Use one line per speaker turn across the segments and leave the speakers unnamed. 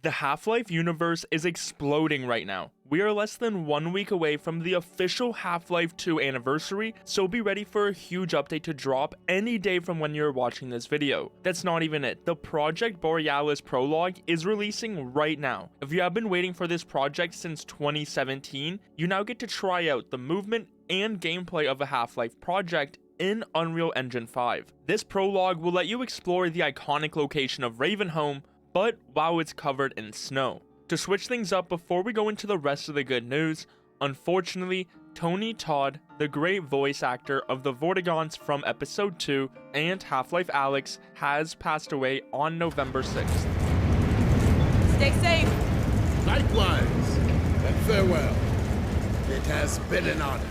The Half-Life universe is exploding right now. We are less than 1 week away from the official Half-Life 2 anniversary, so be ready for a huge update to drop any day from when you're watching this video. That's not even it. The Project Borealis prologue is releasing right now. If you have been waiting for this project since 2017, you now get to try out the movement and gameplay of a Half-Life project in Unreal Engine 5. This prologue will let you explore the iconic location of Ravenholm, but while it's covered in snow. To switch things up before we go into the rest of the good news, unfortunately, Tony Todd, the great voice actor of the Vortigaunts from Episode 2 and Half-Life Alyx, has passed away on November 6th.
Stay safe.
Likewise, and farewell. It has been an honor.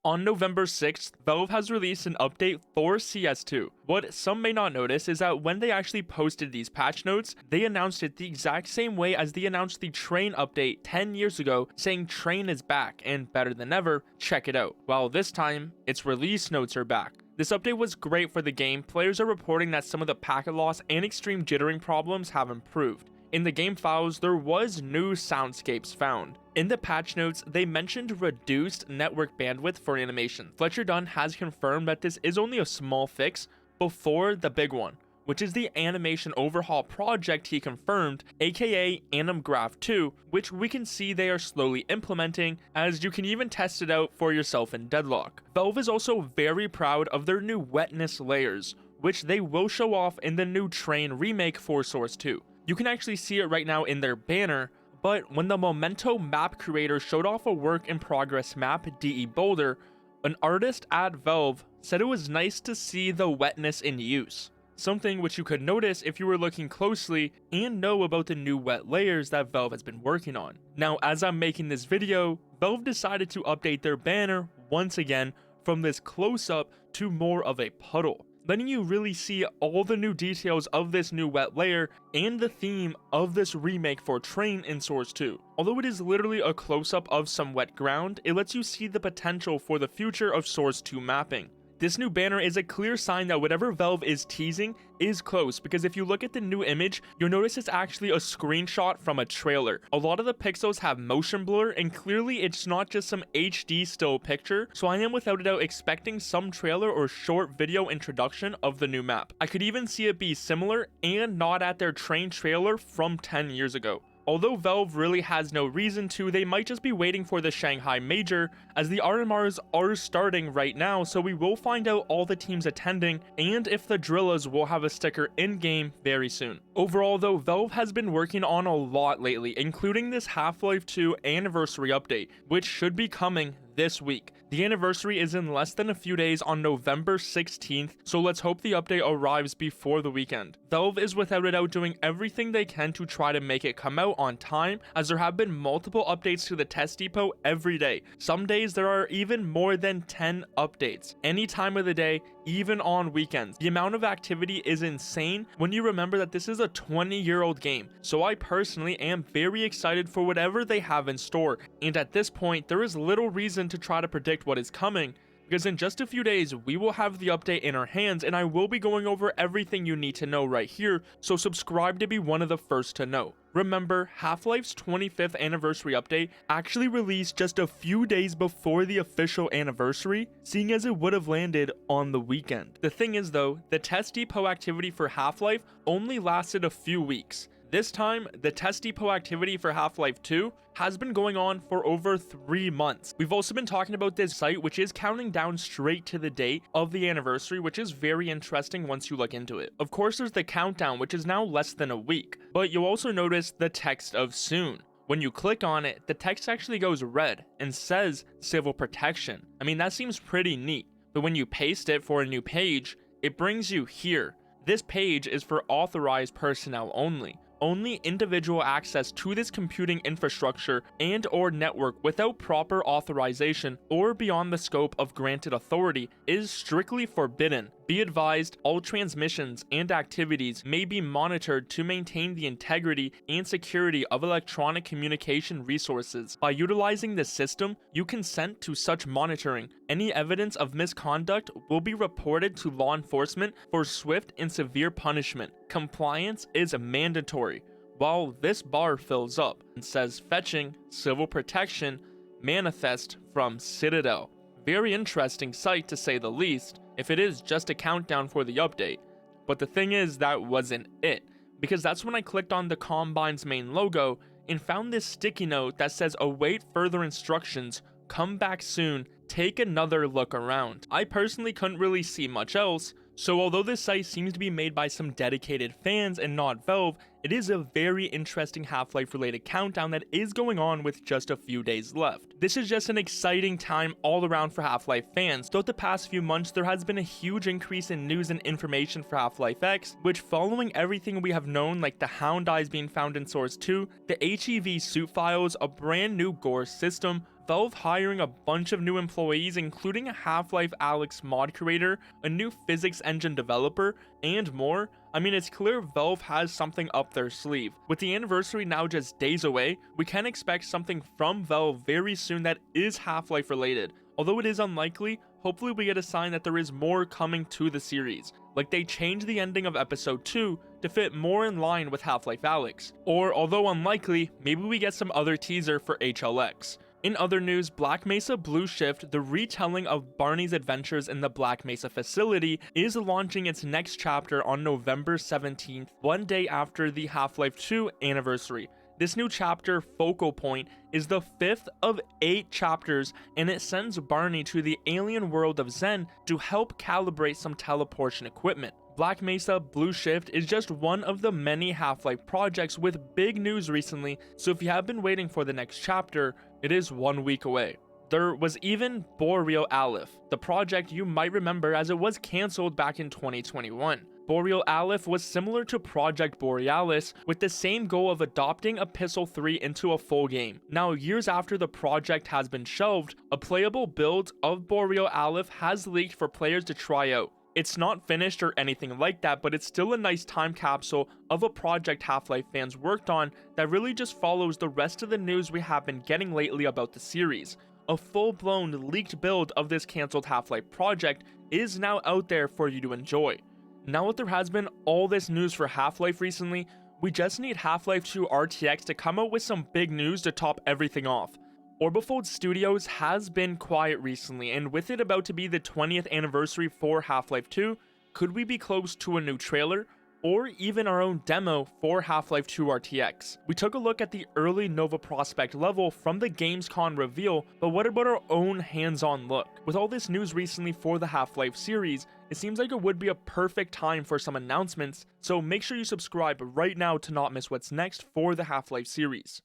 On November 6th, Valve has released an update for CS2. What some may not notice is that when they actually posted these patch notes, they announced it the exact same way as they announced the Train update 10 years ago, saying Train is back and better than ever, check it out. Well, this time, its release notes are back. This update was great for the game. Players are reporting that some of the packet loss and extreme jittering problems have improved. In the game files, there was new soundscapes found. In the patch notes, they mentioned reduced network bandwidth for animation. Fletcher Dunn has confirmed that this is only a small fix before the big one, which is the animation overhaul project he confirmed, aka Anim Graph 2, which we can see they are slowly implementing, as you can even test it out for yourself in Deadlock. Valve is also very proud of their new wetness layers, which they will show off in the new Train remake for Source 2. You can actually see it right now in their banner, but when the Memento map creator showed off a work in progress map, DE Boulder, an artist at Valve said it was nice to see the wetness in use. Something which you could notice if you were looking closely and know about the new wet layers that Valve has been working on. Now, as I'm making this video, Valve decided to update their banner once again from this close-up to more of a puddle, letting you really see all the new details of this new wet layer and the theme of this remake for Train in Source 2. Although it is literally a close-up of some wet ground, it lets you see the potential for the future of Source 2 mapping. This new banner is a clear sign that whatever Valve is teasing is close, because if you look at the new image, you'll notice it's actually a screenshot from a trailer. A lot of the pixels have motion blur, and clearly it's not just some HD still picture, so I am without a doubt expecting some trailer or short video introduction of the new map. I could even see it be similar and not at their Train trailer from 10 years ago. Although Valve really has no reason to, they might just be waiting for the Shanghai Major, as the RMRs are starting right now, so we will find out all the teams attending and if the Drillas will have a sticker in-game very soon. Overall though, Valve has been working on a lot lately, including this Half-Life 2 anniversary update, which should be coming this week. The anniversary is in less than a few days on November 16th, so let's hope the update arrives before the weekend. Valve is without a doubt doing everything they can to try to make it come out on time, as there have been multiple updates to the test depot every day. Some days there are even more than 10 updates, any time of the day, even on weekends. The amount of activity is insane when you remember that this is a 20-year-old game, so I personally am very excited for whatever they have in store, and at this point there is little reason to try to predict what is coming, because in just a few days we will have the update in our hands, and I will be going over everything you need to know right here, so subscribe to be one of the first to know. Remember, Half-Life's 25th anniversary update actually released just a few days before the official anniversary, seeing as it would have landed on the weekend. The thing is though, the test depot activity for Half-Life only lasted a few weeks. This time, the test depot activity for Half-Life 2 has been going on for over 3 months. We've also been talking about this site, which is counting down straight to the date of the anniversary, which is very interesting once you look into it. Of course, there's the countdown, which is now less than a week, but you'll also notice the text of soon. When you click on it, the text actually goes red and says civil protection. I mean, that seems pretty neat, but when you paste it for a new page, it brings you here. This page is for authorized personnel only. Only individual access to this computing infrastructure and or network without proper authorization or beyond the scope of granted authority is strictly forbidden. Be advised, all transmissions and activities may be monitored to maintain the integrity and security of electronic communication resources. By utilizing this system, you consent to such monitoring. Any evidence of misconduct will be reported to law enforcement for swift and severe punishment. compliance is mandatory, while this bar fills up and says fetching civil protection manifest from Citadel. Very interesting sight to say the least, if it is just a countdown for the update. But the thing is, that wasn't it, because that's when I clicked on the Combine's main logo and found this sticky note that says await further instructions, come back soon, take another look around. I personally couldn't really see much else, so although this site seems to be made by some dedicated fans and not Valve, it is a very interesting Half-Life related countdown that is going on with just a few days left. This is just an exciting time all around for Half-Life fans. Throughout the past few months, there has been a huge increase in news and information for Half-Life X, which following everything we have known, like the Hound Eyes being found in Source 2, the HEV suit files, a brand new Gore system, Valve hiring a bunch of new employees, including a Half-Life Alyx mod creator, a new physics engine developer, and more. I mean, it's clear Valve has something up their sleeve. With the anniversary now just days away, we can expect something from Valve very soon that is Half-Life related. Although it is unlikely, hopefully we get a sign that there is more coming to the series. Like they changed the ending of episode 2 to fit more in line with Half-Life Alyx. Or, although unlikely, maybe we get some other teaser for HLX. In other news, Black Mesa Blue Shift, the retelling of Barney's adventures in the Black Mesa facility, is launching its next chapter on November 17th, one day after the Half-Life 2 anniversary. This new chapter, Focal Point, is the 5th of 8 chapters, and it sends Barney to the alien world of Xen to help calibrate some teleportation equipment. Black Mesa Blue Shift is just one of the many Half-Life projects with big news recently, so if you have been waiting for the next chapter, it is 1 week away. There was even Boreal Aleph, the project you might remember as it was cancelled back in 2021. Boreal Aleph was similar to Project Borealis, with the same goal of adopting Epistle 3 into a full game. Now, years after the project has been shelved, a playable build of Boreal Aleph has leaked for players to try out. It's not finished or anything like that, but it's still a nice time capsule of a project Half-Life fans worked on that really just follows the rest of the news we have been getting lately about the series. A full-blown leaked build of this cancelled Half-Life project is now out there for you to enjoy. Now that there has been all this news for Half-Life recently, we just need Half-Life 2 RTX to come out with some big news to top everything off. Orbifold Studios has been quiet recently, and with it about to be the 20th anniversary for Half-Life 2, could we be close to a new trailer, or even our own demo for Half-Life 2 RTX? We took a look at the early Nova Prospect level from the Gamescom reveal, but what about our own hands-on look? With all this news recently for the Half-Life series, it seems like it would be a perfect time for some announcements, so make sure you subscribe right now to not miss what's next for the Half-Life series.